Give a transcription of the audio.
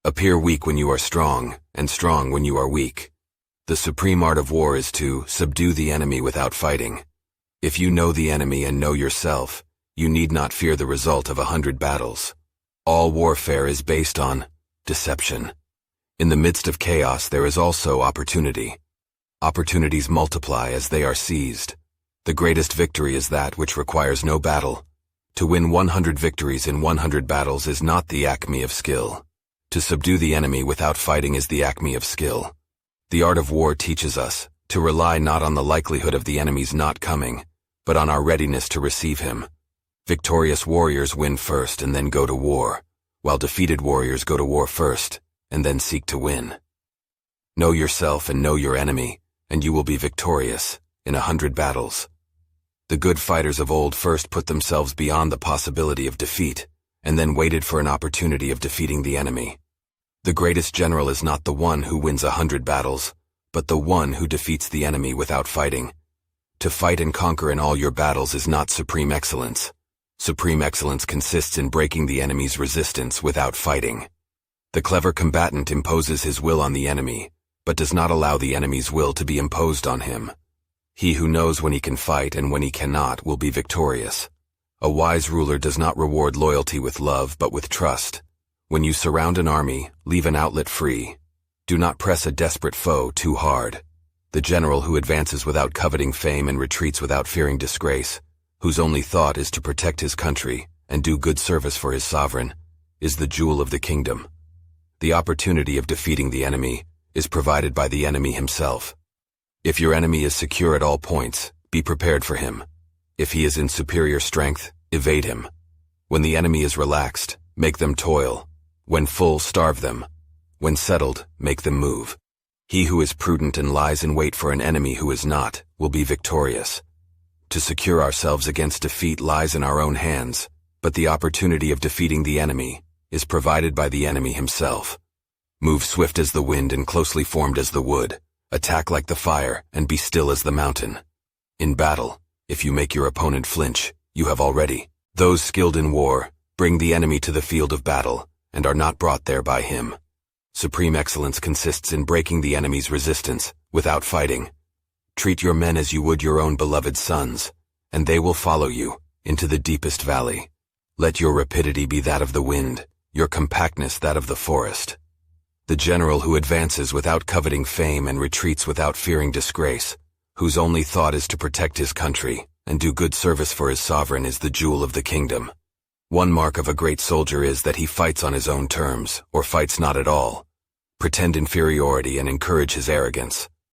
Appear weak when you are strong, and strong when you are weak. The supreme art of war is to subdue the enemy without fighting. If you know the enemy and know yourself, you need not fear the result of 100 battles. All warfare is based on deception. In the midst of chaos, there is also opportunity. Opportunities multiply as they are seized. The greatest victory is that which requires no battle. To win 100 victories in 100 battles is not the acme of skill. To subdue the enemy without fighting is the acme of skill. The art of war teaches us to rely not on the likelihood of the enemy's not coming, but on our readiness to receive him. Victorious warriors win first and then go to war, while defeated warriors go to war first and then seek to win. Know yourself and know your enemy, and you will be victorious in 100 battles. The good fighters of old first put themselves beyond the possibility of defeat, and then waited for an opportunity of defeating the enemy. The greatest general is not the one who wins 100 battles, but the one who defeats the enemy without fighting. To fight and conquer in all your battles is not supreme excellence. Supreme excellence consists in breaking the enemy's resistance without fighting. The clever combatant imposes his will on the enemy, but does not allow the enemy's will to be imposed on him. He who knows when he can fight and when he cannot will be victorious. A wise ruler does not reward loyalty with love but with trust. When you surround an army, leave an outlet free. Do not press a desperate foe too hard. The general who advances without coveting fame and retreats without fearing disgrace, whose only thought is to protect his country and do good service for his sovereign, is the jewel of the kingdom. The opportunity of defeating the enemy is provided by the enemy himself. If your enemy is secure at all points, be prepared for him. If he is in superior strength, evade him. When the enemy is relaxed, make them toil. When full, starve them. When settled, make them move. He who is prudent and lies in wait for an enemy who is not, will be victorious. To secure ourselves against defeat lies in our own hands, but the opportunity of defeating the enemy is provided by the enemy himself. Move swift as the wind and closely formed as the wood. Attack like the fire and be still as the mountain. In battle, if you make your opponent flinch, you have already. Those skilled in war bring the enemy to the field of battle and are not brought there by him. Supreme excellence consists in breaking the enemy's resistance without fighting. Treat your men as you would your own beloved sons, and they will follow you into the deepest valley. Let your rapidity be that of the wind, your compactness that of the forest. The general who advances without coveting fame and retreats without fearing disgrace, whose only thought is to protect his country and do good service for his sovereign, is the jewel of the kingdom. One mark of a great soldier is that he fights on his own terms, or fights not at all. Pretend inferiority and encourage his arrogance.